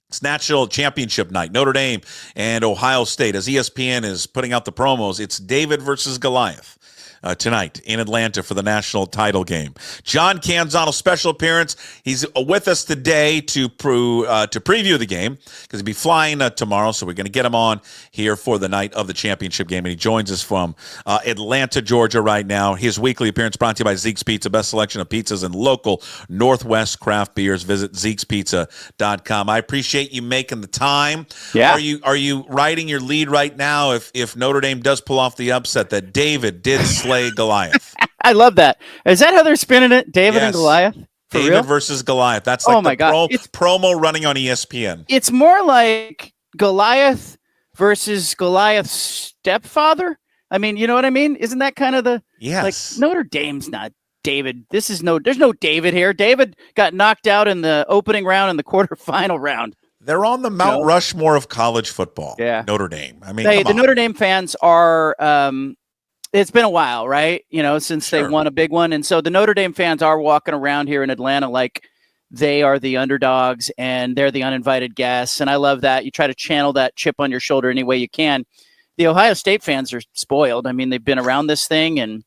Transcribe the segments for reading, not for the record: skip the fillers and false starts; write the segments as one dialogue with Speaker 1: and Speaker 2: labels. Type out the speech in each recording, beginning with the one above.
Speaker 1: It's national championship night. Notre Dame and Ohio State. As ESPN is putting out the promos, it's David versus Goliath tonight in Atlanta for the national title game. John Canzano, special appearance. He's with us today to preview the game because he'll be flying tomorrow. So we're going to get him on here for the night of the championship game. And he joins us from Atlanta, Georgia right now. His weekly appearance brought to you by Zeke's Pizza, best selection of pizzas and local Northwest craft beers. Visit Zeke'sPizza.com. I appreciate you making the time.
Speaker 2: Yeah.
Speaker 1: Are you writing your lead right now if Notre Dame does pull off the upset that David did slay Goliath?
Speaker 2: I love that. Is that how they're spinning it? David and Goliath? For
Speaker 1: David
Speaker 2: real?
Speaker 1: versus Goliath. That's like promo running on ESPN.
Speaker 2: It's more like Goliath versus Goliath's stepfather. I mean, you know what I mean? Isn't that kind of the like Notre Dame's not David. There's no David here. David got knocked out in the opening round and the quarterfinal round.
Speaker 1: They're on the Mount Rushmore of college football.
Speaker 2: Yeah.
Speaker 1: Notre Dame. I mean,
Speaker 2: the Notre Dame fans are it's been a while, right? Since they won a big one. And so the Notre Dame fans are walking around here in Atlanta like they are the underdogs and they're the uninvited guests. And I love that. You try to channel that chip on your shoulder any way you can. The Ohio State fans are spoiled. I mean, they've been around this thing, and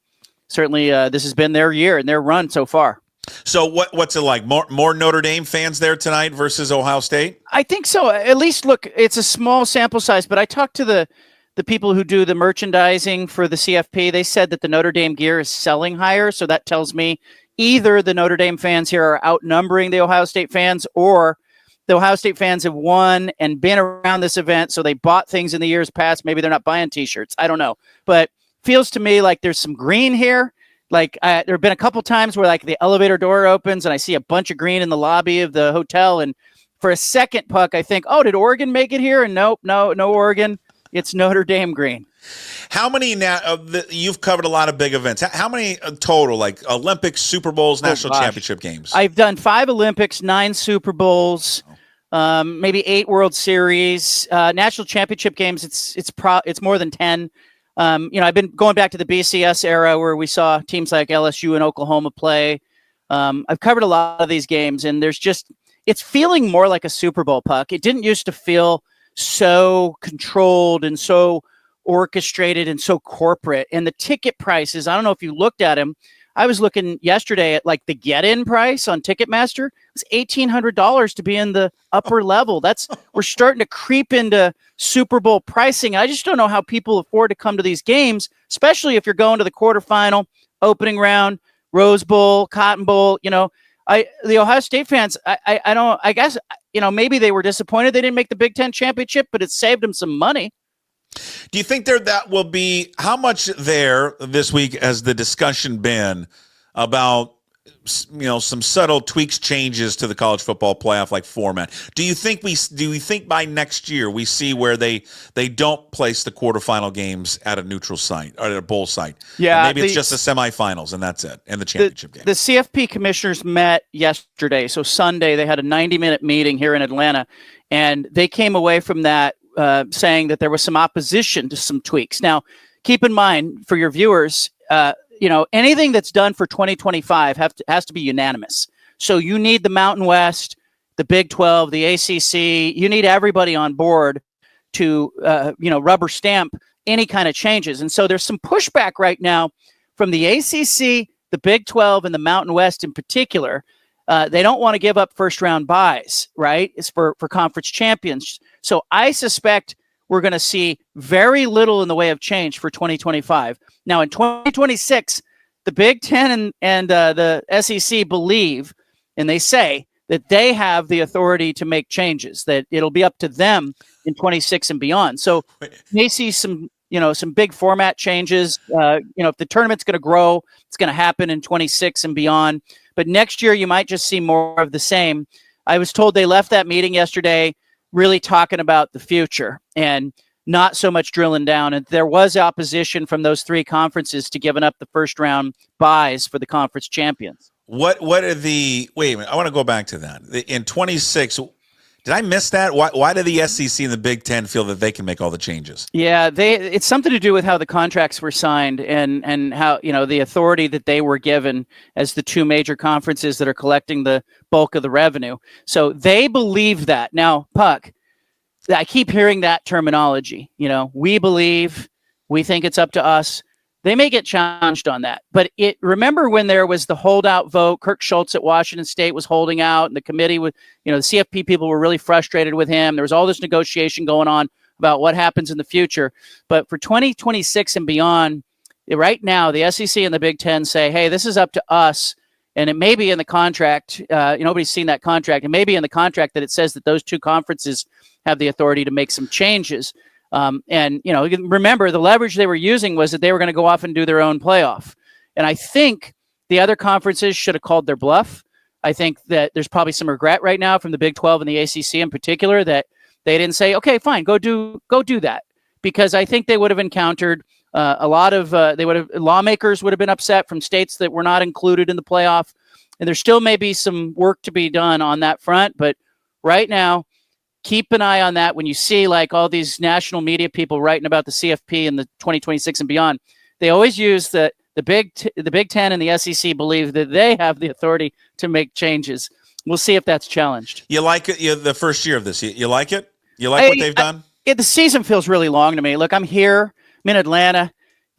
Speaker 2: certainly this has been their year and their run so far.
Speaker 1: So what's it like? More Notre Dame fans there tonight versus Ohio State?
Speaker 2: I think so. At least, look, it's a small sample size, but I talked to the people who do the merchandising for the CFP. They said that the Notre Dame gear is selling higher. So that tells me either the Notre Dame fans here are outnumbering the Ohio State fans, or the Ohio State fans have won and been around this event. So they bought things in the years past. Maybe they're not buying t-shirts. I don't know, but feels to me like there's some green here. Like there have been a couple times where like the elevator door opens and I see a bunch of green in the lobby of the hotel. And for a second, Puck, I think, oh, did Oregon make it here? And nope, no Oregon. It's Notre Dame green.
Speaker 1: How many now? You've covered a lot of big events. How many total, like Olympics, Super Bowls, national championship games?
Speaker 2: I've done 5 Olympics, 9 Super Bowls, maybe 8 World Series, national championship games. It's more than 10. I've been going back to the BCS era where we saw teams like LSU and Oklahoma play. I've covered a lot of these games, and it's feeling more like a Super Bowl, Puck. It didn't used to feel so controlled and so orchestrated and so corporate. And the ticket prices, I don't know if you looked at them. I was looking yesterday at like the get-in price on Ticketmaster. It was $1,800 to be in the upper level. We're starting to creep into Super Bowl pricing. I just don't know how people afford to come to these games, especially if you're going to the quarterfinal, opening round, Rose Bowl, Cotton Bowl. The Ohio State fans, I guess, maybe they were disappointed they didn't make the Big Ten championship, but it saved them some money.
Speaker 1: Do you think that will be, how much there this week has the discussion been about, some subtle tweaks, changes to the college football playoff like format? Do you think by next year we see where they don't place the quarterfinal games at a neutral site or at a bowl site?
Speaker 2: Yeah,
Speaker 1: maybe it's just the semifinals and that's it, and the championship game.
Speaker 2: The CFP commissioners met yesterday, so Sunday they had a 90-minute meeting here in Atlanta, and they came away from that saying that there was some opposition to some tweaks. Now, keep in mind for your viewers, anything that's done for 2025 has to be unanimous. So you need the Mountain West, the Big 12, the ACC. You need everybody on board to, rubber stamp any kind of changes. And so there's some pushback right now from the ACC, the Big 12, and the Mountain West in particular. They don't want to give up first-round buys, right? It's for conference champions. So I suspect we're going to see very little in the way of change for 2025. Now, in 2026, the Big Ten and the SEC believe, and they say that they have the authority to make changes, that it'll be up to them in 26 and beyond. So you may see some big format changes. If the tournament's going to grow, it's going to happen in 26 and beyond. But next year, you might just see more of the same. I was told they left that meeting yesterday really talking about the future and not so much drilling down. And there was opposition from those 3 conferences to giving up the first round buys for the conference champions.
Speaker 1: What are wait a minute, I want to go back to that. In 26, Did I miss that? Why do the SEC and the Big Ten feel that they can make all the changes?
Speaker 2: Yeah, it's something to do with how the contracts were signed and how, the authority that they were given as the two major conferences that are collecting the bulk of the revenue. So they believe that. Now, Puck, I keep hearing that terminology. We believe, we think it's up to us. They may get challenged on that. But remember when there was the holdout vote, Kirk Schultz at Washington State was holding out, and the committee the CFP people were really frustrated with him. There was all this negotiation going on about what happens in the future. But for 2026 and beyond, right now, the SEC and the Big Ten say, hey, this is up to us. And it may be in the contract. Nobody's seen that contract. It may be in the contract that it says that those two conferences have the authority to make some changes. And remember, the leverage they were using was that they were going to go off and do their own playoff. And I think the other conferences should have called their bluff. I think that there's probably some regret right now from the Big 12 and the ACC in particular that they didn't say, okay, fine, go do that. Because I think they would have encountered a lot of lawmakers would have been upset from states that were not included in the playoff. And there still may be some work to be done on that front. But right now, keep an eye on that. When you see like all these national media people writing about the CFP and the 2026 and beyond, they always use the Big Ten and the SEC believe that they have the authority to make changes. We'll see if that's challenged.
Speaker 1: You like it? The first year of this, you like it? You like what they've done?
Speaker 2: The season feels really long to me. Look, I'm here. I'm in Atlanta.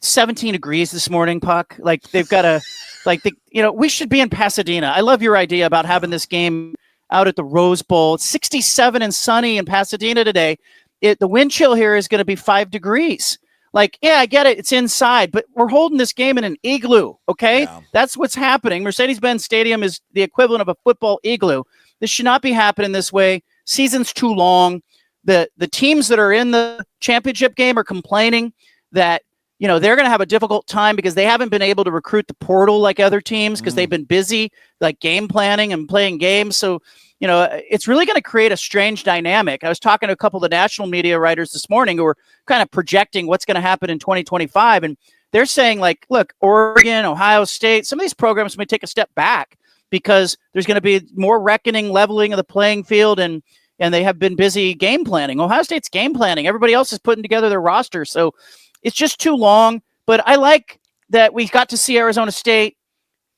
Speaker 2: 17 degrees this morning, Puck. Like they've got we should be in Pasadena. I love your idea about having this game out at the Rose Bowl. It's 67 and sunny in Pasadena today. The wind chill here is going to be 5 degrees. Like, yeah, I get it. It's inside, but we're holding this game in an igloo, okay? Yeah. That's what's happening. Mercedes-Benz Stadium is the equivalent of a football igloo. This should not be happening this way. Season's too long. The teams that are in the championship game are complaining that, they're going to have a difficult time because they haven't been able to recruit the portal like other teams because they've been busy like game planning and playing games. So, it's really going to create a strange dynamic. I was talking to a couple of the national media writers this morning who were kind of projecting what's going to happen in 2025. And they're saying like, look, Oregon, Ohio State, some of these programs may take a step back because there's going to be more reckoning, leveling of the playing field. And they have been busy game planning. Ohio State's game planning. Everybody else is putting together their roster. So it's just too long. But I like that we got to see Arizona State.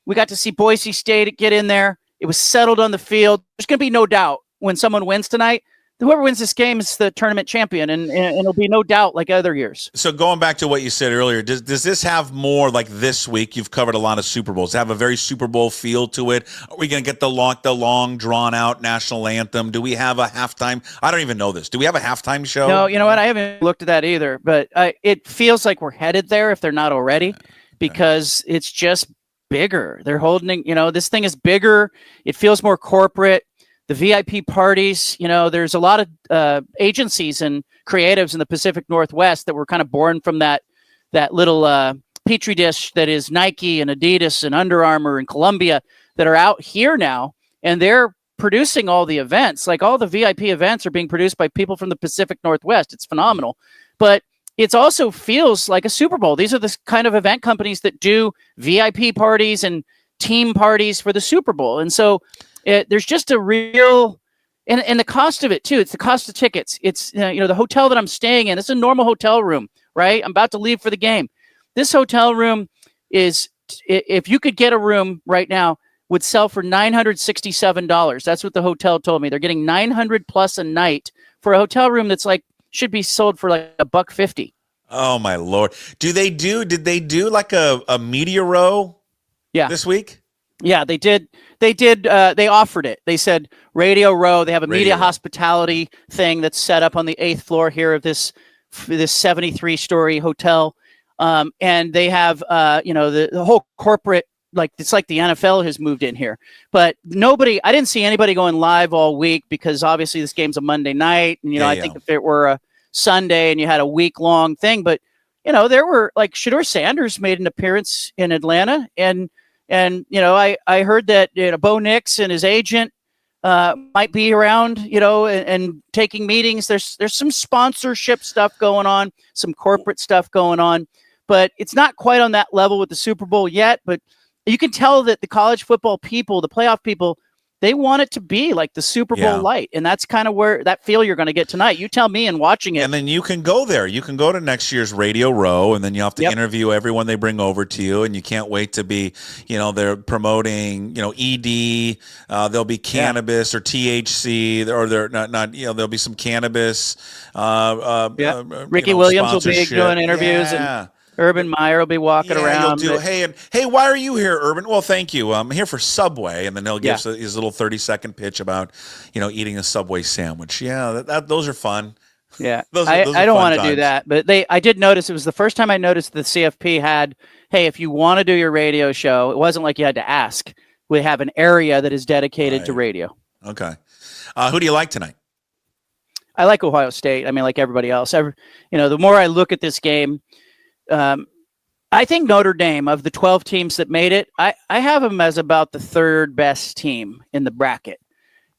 Speaker 2: We got to see Boise State get in there. It was settled on the field. There's going to be no doubt when someone wins tonight. Whoever wins this game is the tournament champion, and it'll be no doubt like other years. So
Speaker 1: going back to what you said earlier, does this have more like this week? You've covered a lot of Super Bowls. Have a very Super Bowl feel to it. Are we going to get the long, drawn-out national anthem? Do we have a halftime? I don't even know this. Do we have a halftime show?
Speaker 2: No, you know what? I haven't looked at that either, but it feels like we're headed there if they're not already, because it's just bigger. They're holding, this thing is bigger. It feels more corporate. The VIP parties, there's a lot of agencies and creatives in the Pacific Northwest that were kind of born from that little petri dish that is Nike and Adidas and Under Armour and Columbia that are out here now, and they're producing all the events. Like all the VIP events are being produced by people from the Pacific Northwest. It's phenomenal. But it also feels like a Super Bowl. These are the kind of event companies that do VIP parties and team parties for the Super Bowl. And so there's just a real, and the cost of it too. It's the cost of tickets. It's, the hotel that I'm staying in. It's a normal hotel room, right? I'm about to leave for the game. This hotel room is, if you could get a room right now, would sell for $967. That's what the hotel told me. They're getting $900 plus a night for a hotel room that's like, should be sold for like $150.
Speaker 1: Oh my Lord. Did they do like a media row this week?
Speaker 2: Yeah, they did. They offered it. They said Radio Row. They have a media hospitality thing that's set up on the 8th floor here of this 73-story hotel. And they have, the whole corporate, like it's like the NFL has moved in here. But I didn't see anybody going live all week because obviously this game's a Monday night. And, I think if it were a Sunday and you had a week-long thing, but, there were like Shedeur Sanders made an appearance in Atlanta. And I heard that Bo Nix and his agent might be around, and taking meetings. There's some sponsorship stuff going on, some corporate stuff going on, but it's not quite on that level with the Super Bowl yet. But you can tell that the college football people, the playoff people, They want it to be like the Super Bowl light, and that's kind of where that feel you're going to get tonight. You tell me in watching it.
Speaker 1: And then you can go there. You can go to next year's Radio Row, and then you have to interview everyone they bring over to you, and you can't wait to be, they're promoting, ED. There'll be cannabis or THC, or they're not. There'll be some cannabis.
Speaker 2: Ricky Williams will be doing interviews, and Urban Meyer will be walking around.
Speaker 1: Hey, why are you here, Urban? Well, thank you. I'm here for Subway, and then he'll give his little 30-second pitch about, eating a Subway sandwich. Yeah, those are fun.
Speaker 2: Yeah,
Speaker 1: those
Speaker 2: I don't want to do that, but I did notice it was the first time I noticed the CFP had, hey, if you want to do your radio show, it wasn't like you had to ask. We have an area that is dedicated to radio.
Speaker 1: Okay, who do you like tonight?
Speaker 2: I like Ohio State. I mean, like everybody else. The more I look at this game. I think Notre Dame, of the 12 teams that made it, I have them as about the third best team in the bracket.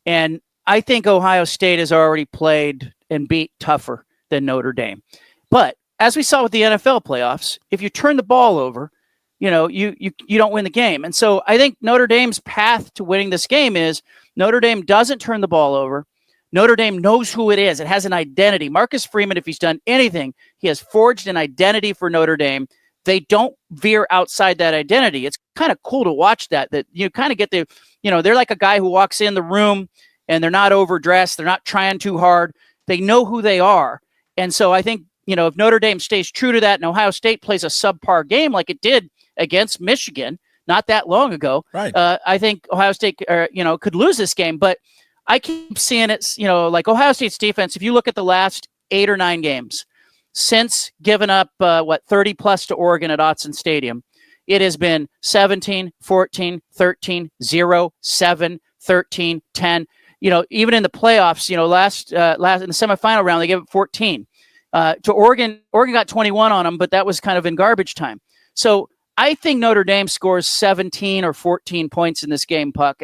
Speaker 2: And I think Ohio State has already played and beat tougher than Notre Dame. But as we saw with the NFL playoffs, if you turn the ball over, you don't win the game. And so I think Notre Dame's path to winning this game is Notre Dame doesn't turn the ball over. Notre Dame knows who it is. It has an identity. Marcus Freeman, if he's done anything, he has forged an identity for Notre Dame. They don't veer outside that identity. It's kind of cool to watch that you kind of get they're like a guy who walks in the room and they're not overdressed. They're not trying too hard. They know who they are. And so I think, if Notre Dame stays true to that and Ohio State plays a subpar game like it did against Michigan not that long ago,
Speaker 1: right.
Speaker 2: I think Ohio State, could lose this game. But I keep seeing it, like Ohio State's defense, if you look at the last 8 or 9 games, since giving up, 30 plus to Oregon at Autzen Stadium, it has been 17, 14, 13, 0, 7, 13, 10. Even in the playoffs, last in the semifinal round, they gave up 14. To Oregon. Oregon got 21 on them, but that was kind of in garbage time. So I think Notre Dame scores 17 or 14 points in this game, Puck.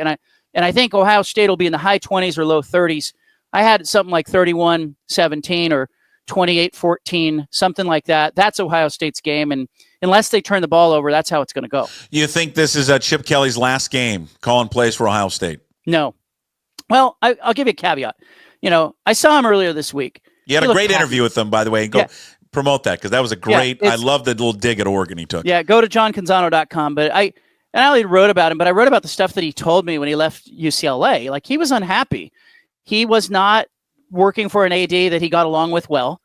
Speaker 2: And I think Ohio State will be in the high 20s or low 30s. I had something like 31-17 or 28-14, something like that. That's Ohio State's game. And unless they turn the ball over, that's how it's going to go.
Speaker 1: You think this is Chip Kelly's last game calling plays for Ohio State?
Speaker 2: No. Well, I'll give you a caveat. I saw him earlier this week.
Speaker 1: You had a great interview with him, by the way. Go promote that, because that was a great I love the little dig at Oregon he took.
Speaker 2: Yeah, go to johncanzano.com. But I only wrote about him, but I wrote about the stuff that he told me when he left UCLA. Like, he was unhappy. He was not working for an AD that he got along with well.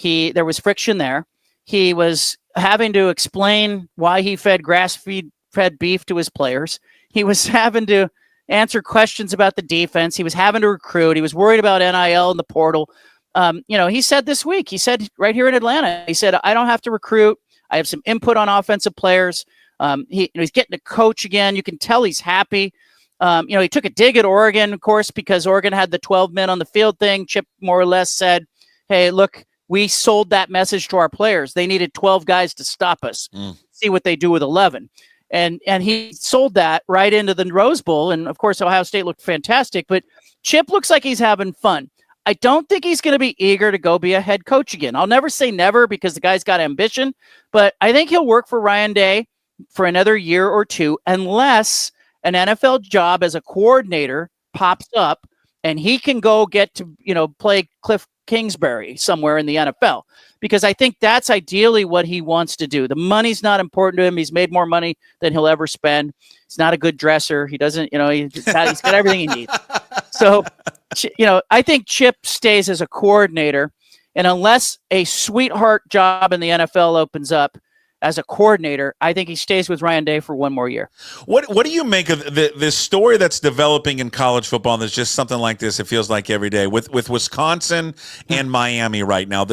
Speaker 2: There was friction there. He was having to explain why he fed grass-fed beef to his players. He was having to answer questions about the defense. He was having to recruit. He was worried about NIL and the portal. He said this week, he said right here in Atlanta, he said, I don't have to recruit. I have some input on offensive players. He's getting to coach again. You can tell he's happy. He took a dig at Oregon, of course, because Oregon had the 12 men on the field thing. Chip more or less said, hey, look, we sold that message to our players. They needed 12 guys to stop us. See what they do with 11. And he sold that right into the Rose Bowl. And, of course, Ohio State looked fantastic. But Chip looks like he's having fun. I don't think he's going to be eager to go be a head coach again. I'll never say never, because the guy's got ambition. But I think he'll work for Ryan Day for another year or two, unless an NFL job as a coordinator pops up and he can go get to, play Cliff Kingsbury somewhere in the NFL, because I think that's ideally what he wants to do. The money's not important to him. He's made more money than he'll ever spend. He's not a good dresser. He doesn't, he's got everything he needs. So, I think Chip stays as a coordinator, and unless a sweetheart job in the NFL opens up as a coordinator, I think he stays with Ryan Day for one more year.
Speaker 1: What do you make of this story that's developing in college football? And there's just something like this, it feels like every day, with Wisconsin and Miami right now.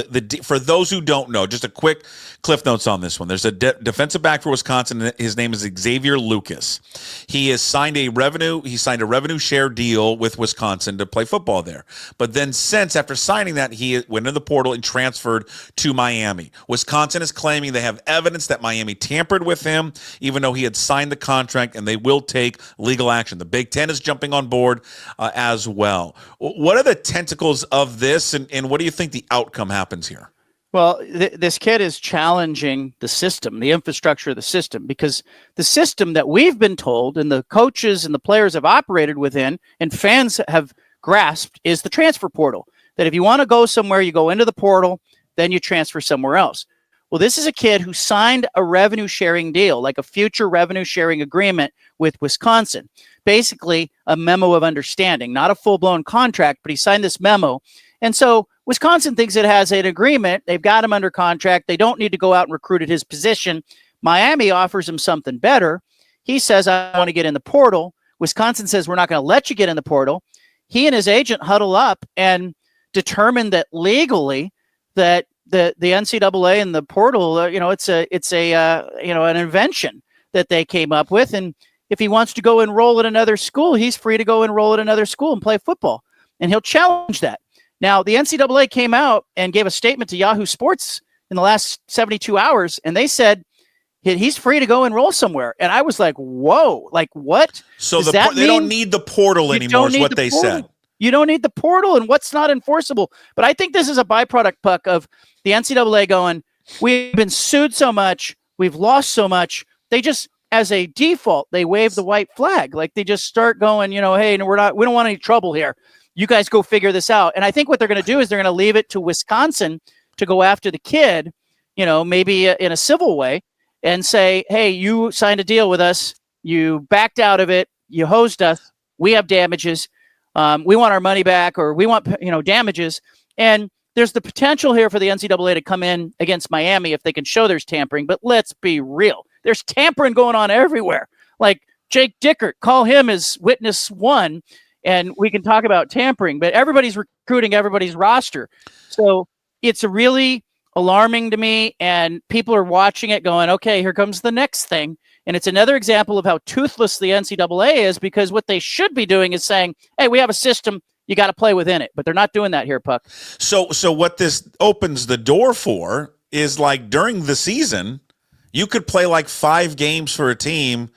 Speaker 1: For those who don't know, just a quick cliff notes on this one. There's a defensive back for Wisconsin. His name is Xavier Lucas. He has signed a revenue share deal with Wisconsin to play football there. But then after signing that, he went into the portal and transferred to Miami. Wisconsin is claiming they have evidence that Miami tampered with him, even though he had signed the contract, and they will take legal action. The Big Ten is jumping on board as well. What are the tentacles of this, and what do you think the outcome happens here?
Speaker 2: Well, this kid is challenging the system, the infrastructure of the system, because the system that we've been told and the coaches and the players have operated within and fans have grasped is the transfer portal. That if you want to go somewhere, you go into the portal, then you transfer somewhere else. Well, this is a kid who signed a revenue sharing deal, like a future revenue sharing agreement with Wisconsin. Basically, a memo of understanding, not a full-blown contract, but he signed this memo. And so Wisconsin thinks it has an agreement. They've got him under contract. They don't need to go out and recruit at his position. Miami offers him something better. He says, I want to get in the portal. Wisconsin says, we're not going to let you get in the portal. He and his agent huddle up and determine that legally that the NCAA and the portal, it's an invention that they came up with. And if he wants to go enroll at another school, he's free to go enroll at another school and play football. And he'll challenge that. Now, the NCAA came out and gave a statement to Yahoo Sports in the last 72 hours, and they said he's free to go enroll somewhere. And I was like, whoa, like what?
Speaker 1: So they don't need the portal anymore is what they said.
Speaker 2: You don't need the portal, and what's not enforceable. But I think this is a byproduct, Puck, of the NCAA going, we've been sued so much, we've lost so much. They just, as a default, they wave the white flag. Like they just start going, hey, no, we don't want any trouble here. You guys go figure this out. And I think what they're going to do is they're going to leave it to Wisconsin to go after the kid, maybe in a civil way and say, hey, you signed a deal with us. You backed out of it. You hosed us. We have damages. We want our money back, or we want, damages. And there's the potential here for the NCAA to come in against Miami if they can show there's tampering. But let's be real. There's tampering going on everywhere. Like Jake Dickert, call him as witness one. And we can talk about tampering, but everybody's recruiting everybody's roster. So it's really alarming to me, and people are watching it going, okay, here comes the next thing. And it's another example of how toothless the NCAA is, because what they should be doing is saying, hey, we have a system, you got to play within it. But they're not doing that here, Puck.
Speaker 1: So what this opens the door for is, like, during the season, you could play like 5 games for a team.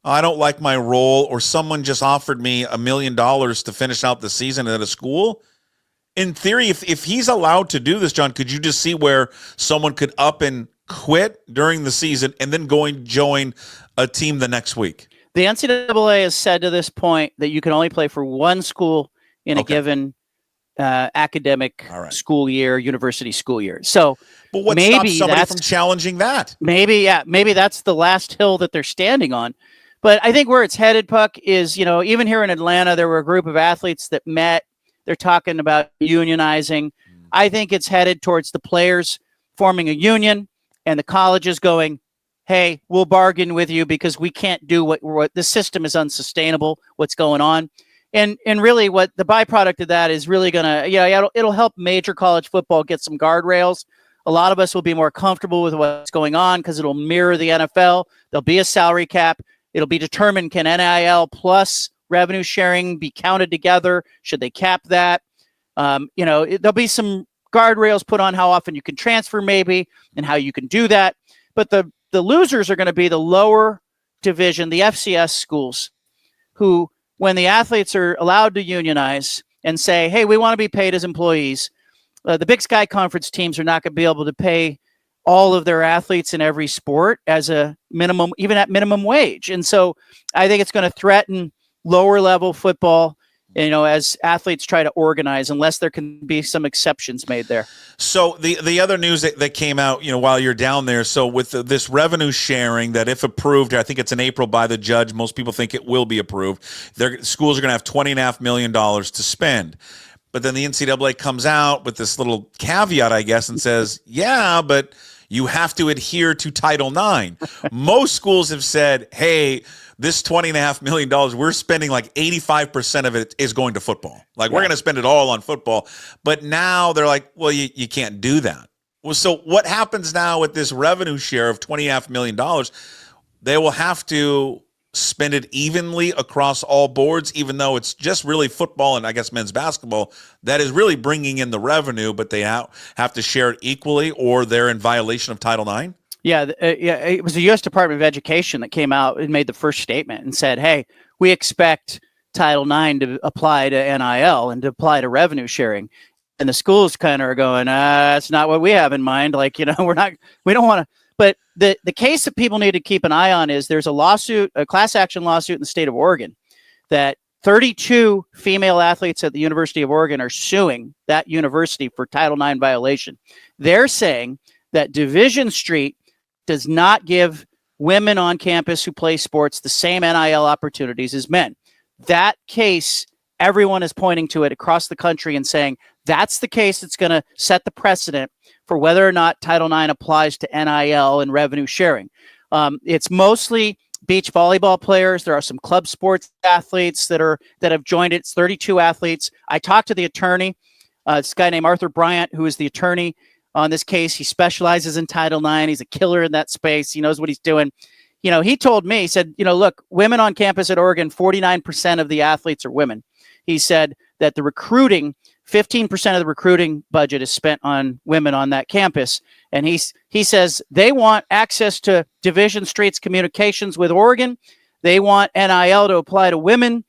Speaker 1: I don't like my role, or someone just offered me $1 million to finish out the season at a school. In theory, if he's allowed to do this, John, could you just see where someone could up and quit during the season and then go and join a team the next week?
Speaker 2: The NCAA has said to this point that you can only play for one school in a given academic school year, university school year. So,
Speaker 1: but what stops somebody from challenging that?
Speaker 2: Maybe that's the last hill that they're standing on. But I think where it's headed, Puck, is, even here in Atlanta, there were a group of athletes that met. They're talking about unionizing. I think it's headed towards the players forming a union and the colleges going, hey, we'll bargain with you because we can't do what the system is unsustainable, what's going on. And really what the byproduct of that is really going to, it'll help major college football get some guardrails. A lot of us will be more comfortable with what's going on because it'll mirror the NFL. There'll be a salary cap. It'll be determined, can NIL plus revenue sharing be counted together? Should they cap that? There'll be some guardrails put on how often you can transfer maybe and how you can do that. But the losers are going to be the lower division, the FCS schools, who, when the athletes are allowed to unionize and say, hey, we want to be paid as employees, the Big Sky Conference teams are not going to be able to pay all of their athletes in every sport as a minimum, even at minimum wage. And so I think it's going to threaten lower level football, as athletes try to organize, unless there can be some exceptions made there.
Speaker 1: So the other news that came out, while you're down there, so with this revenue sharing, that if approved, I think it's in April by the judge, most people think it will be approved, their schools are going to have $20.5 million to spend. But then the NCAA comes out with this little caveat, I guess, and says, yeah, but you have to adhere to Title IX. Most schools have said, hey, this $20.5 million, we're spending like 85% of it is going to football. Like, we're going to spend it all on football. But now they're like, well, you can't do that. Well, so what happens now with this revenue share of $20.5 million? They will have to spend it evenly across all boards, even though it's just really football and I guess men's basketball that is really bringing in the revenue, but they have to share it equally, or they're in violation of Title IX?
Speaker 2: Yeah, it was the U.S. Department of Education that came out and made the first statement and said, hey, we expect Title IX to apply to NIL and to apply to revenue sharing. And the schools kind of are going, that's not what we have in mind. Like, we don't want to. But the case that people need to keep an eye on is there's a class action lawsuit in the state of Oregon that 32 female athletes at the University of Oregon are suing that university for Title IX violation. They're saying that Division Street does not give women on campus who play sports the same NIL opportunities as men. That case, everyone is pointing to it across the country and saying that's the case that's going to set the precedent for whether or not Title IX applies to NIL and revenue sharing. It's mostly beach volleyball players. There are some club sports athletes that have joined it. It's 32 athletes. I talked to the attorney, this guy named Arthur Bryant, who is the attorney on this case. He specializes in Title IX. He's a killer in that space. He knows what he's doing. He told me, he said, look, women on campus at Oregon, 49% of the athletes are women. He said that the recruiting, 15% of the recruiting budget is spent on women on that campus. And he says they want access to Division Street's communications with Oregon. They want NIL to apply to women.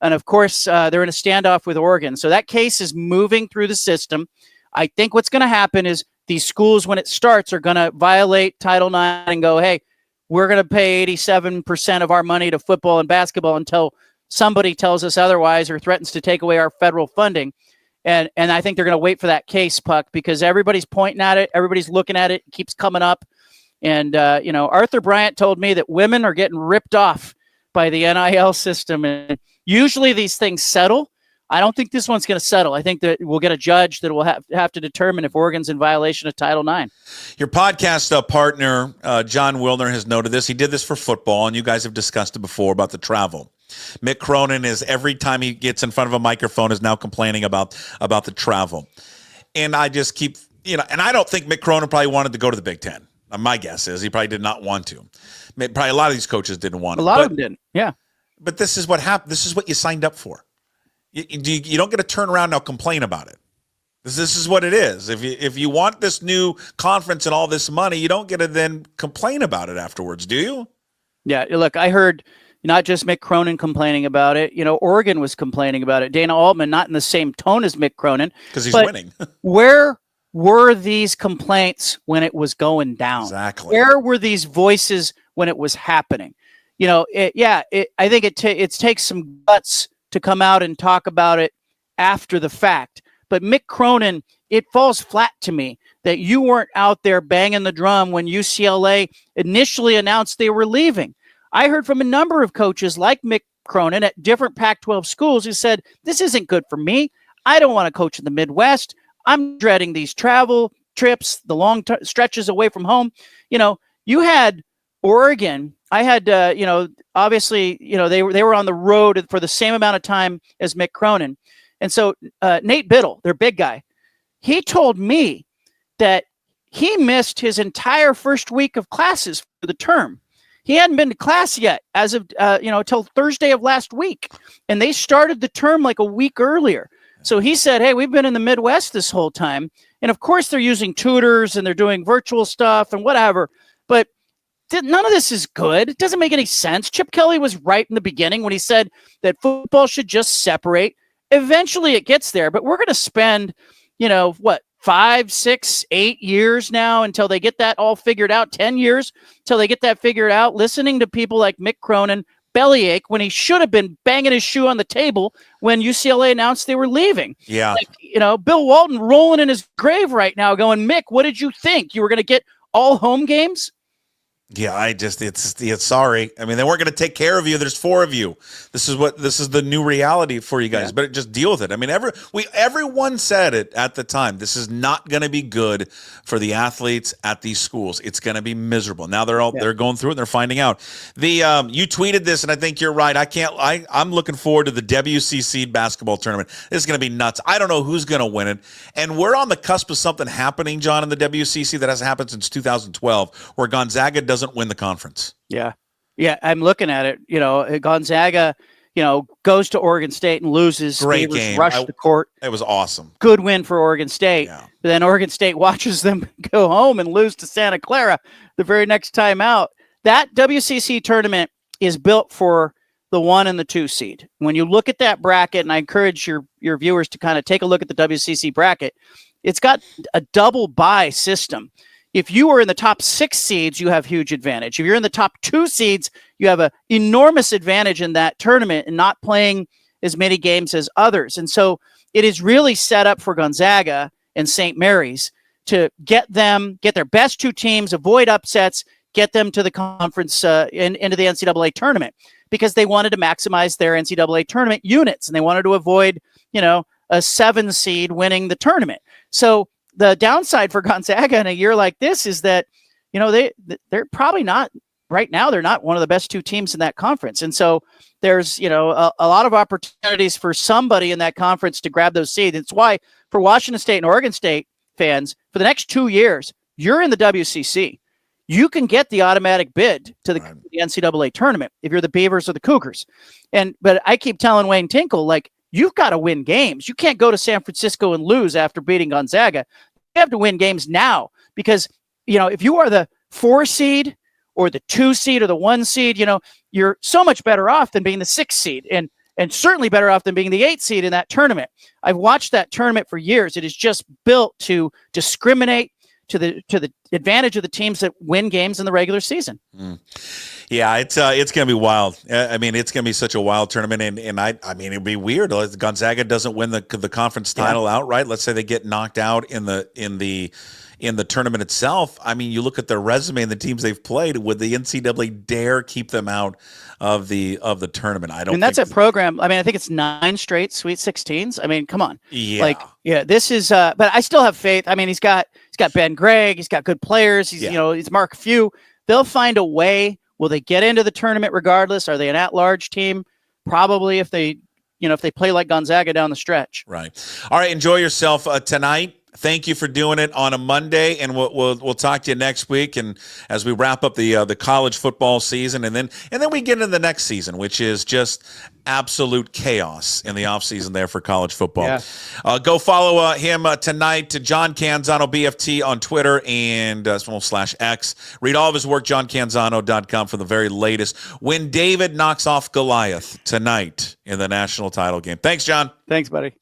Speaker 2: And of course, they're in a standoff with Oregon. So that case is moving through the system. I think what's going to happen is these schools, when it starts, are going to violate Title IX and go, hey, we're going to pay 87% of our money to football and basketball until somebody tells us otherwise or threatens to take away our federal funding. And I think they're going to wait for that case, Puck, because everybody's pointing at it. Everybody's looking at it. It keeps coming up. And, Arthur Bryant told me that women are getting ripped off by the NIL system. And usually these things settle. I don't think this one's going to settle. I think that we'll get a judge that will have to determine if Oregon's in violation of Title IX.
Speaker 1: Your podcast partner, John Wilner, has noted this. He did this for football, and you guys have discussed it before about the travel. Mick Cronin is, every time he gets in front of a microphone, is now complaining about the travel. And I just keep, and I don't think Mick Cronin probably wanted to go to the Big Ten. My guess is he probably did not want to. Probably a lot of these coaches didn't want to.
Speaker 2: A lot of them didn't, yeah.
Speaker 1: But this is what happened. This is what you signed up for. You don't get to turn around and complain about it. This is what it is. If you want this new conference and all this money, you don't get to then complain about it afterwards, do you?
Speaker 2: Yeah, look, I heard not just Mick Cronin complaining about it. Oregon was complaining about it. Dana Altman, not in the same tone as Mick Cronin.
Speaker 1: Because he's winning.
Speaker 2: Where were these complaints when it was going down?
Speaker 1: Exactly.
Speaker 2: Where were these voices when it was happening? I think it takes some guts to come out and talk about it after the fact. But Mick Cronin, it falls flat to me that you weren't out there banging the drum when UCLA initially announced they were leaving. I heard from a number of coaches like Mick Cronin at different Pac-12 schools who said, this isn't good for me. I don't want to coach in the Midwest. I'm dreading these travel trips, the long stretches away from home. You had Oregon. I had, obviously, they were on the road for the same amount of time as Mick Cronin. And so Nate Biddle, their big guy, he told me that he missed his entire first week of classes for the term. He hadn't been to class yet as of, until Thursday of last week. And they started the term like a week earlier. So he said, hey, we've been in the Midwest this whole time. And of course, they're using tutors and they're doing virtual stuff and whatever. But none of this is good. It doesn't make any sense. Chip Kelly was right in the beginning when he said that football should just separate. Eventually it gets there, but we're going to spend, 5, 6, 8 years now until they get that all figured out, 10 years until they get that figured out, listening to people like Mick Cronin bellyache when he should have been banging his shoe on the table when UCLA announced they were leaving.
Speaker 1: Yeah.
Speaker 2: Bill Walton rolling in his grave right now going, Mick, what did you think? You were going to get all home games?
Speaker 1: Yeah, it's sorry. I mean, they weren't going to take care of you. There's 4 of you. This is the new reality for you guys. Yeah. But just deal with it. I mean, everyone said it at the time. This is not going to be good for the athletes at these schools. It's going to be miserable. Now they're going through it and they're finding out. You tweeted this, and I think you're right. I'm looking forward to the WCC basketball tournament. This is going to be nuts. I don't know who's going to win it, and we're on the cusp of something happening, John, in the WCC that hasn't happened since 2012, where Gonzaga doesn't win the conference.
Speaker 2: Yeah, I'm looking at it. Gonzaga, goes to Oregon State and loses.
Speaker 1: Great game.
Speaker 2: Rush the court.
Speaker 1: It was awesome.
Speaker 2: Good win for Oregon State.
Speaker 1: Yeah.
Speaker 2: But then Oregon State watches them go home and lose to Santa Clara the very next time out. That WCC tournament is built for the 1 and the 2 seed. When you look at that bracket, and I encourage your viewers to kind of take a look at the WCC bracket, it's got a double bye system. If you are in the top 6 seeds, you have huge advantage. If you're in the top 2 seeds, you have an enormous advantage in that tournament and not playing as many games as others. And so it is really set up for Gonzaga and St. Mary's to get their best 2 teams, avoid upsets, get them to the conference into the NCAA tournament, because they wanted to maximize their NCAA tournament units, and they wanted to avoid, a 7 seed winning the tournament. So the downside for Gonzaga in a year like this is that, they're probably not right now. They're not one of the best 2 teams in that conference. And so there's, a lot of opportunities for somebody in that conference to grab those seeds. It's why for Washington State and Oregon State fans, for the next 2 years, you're in the WCC. You can get the automatic bid to the NCAA tournament if you're the Beavers or the Cougars. But I keep telling Wayne Tinkle, you've got to win games. You can't go to San Francisco and lose after beating Gonzaga. You have to win games now, because, if you are the 4 seed or the 2 seed or the 1 seed, you're so much better off than being the 6 seed and certainly better off than being the 8 seed in that tournament. I've watched that tournament for years. It is just built to discriminate to the advantage of the teams that win games in the regular season.
Speaker 1: Yeah, it's going to be wild. I mean, it's going to be such a wild tournament, and I mean, it'd be weird. Gonzaga doesn't win the conference title outright. Let's say they get knocked out in the tournament itself. I mean, you look at their resume and the teams they've played. Would the NCAA dare keep them out of the tournament? I don't. And
Speaker 2: that's a program. I mean, I think it's 9 straight Sweet 16s. I mean, come on.
Speaker 1: Yeah.
Speaker 2: This is. But I still have faith. I mean, he's got Ben Gregg. He's got good players. He's Mark Few. They'll find a way. Will they get into the tournament regardless? Are they an at-large team? Probably, if they play like Gonzaga down the stretch.
Speaker 1: Right. All right. Enjoy yourself tonight. Thank you for doing it on a Monday, and we'll talk to you next week. And as we wrap up the college football season, and then we get into the next season, which is just absolute chaos in the offseason there for college football.
Speaker 2: Yeah.
Speaker 1: Go follow him tonight to John Canzano BFT on Twitter and /X. Read all of his work, johncanzano.com, for the very latest. When David knocks off Goliath tonight in the national title game. Thanks, John.
Speaker 2: Thanks, buddy.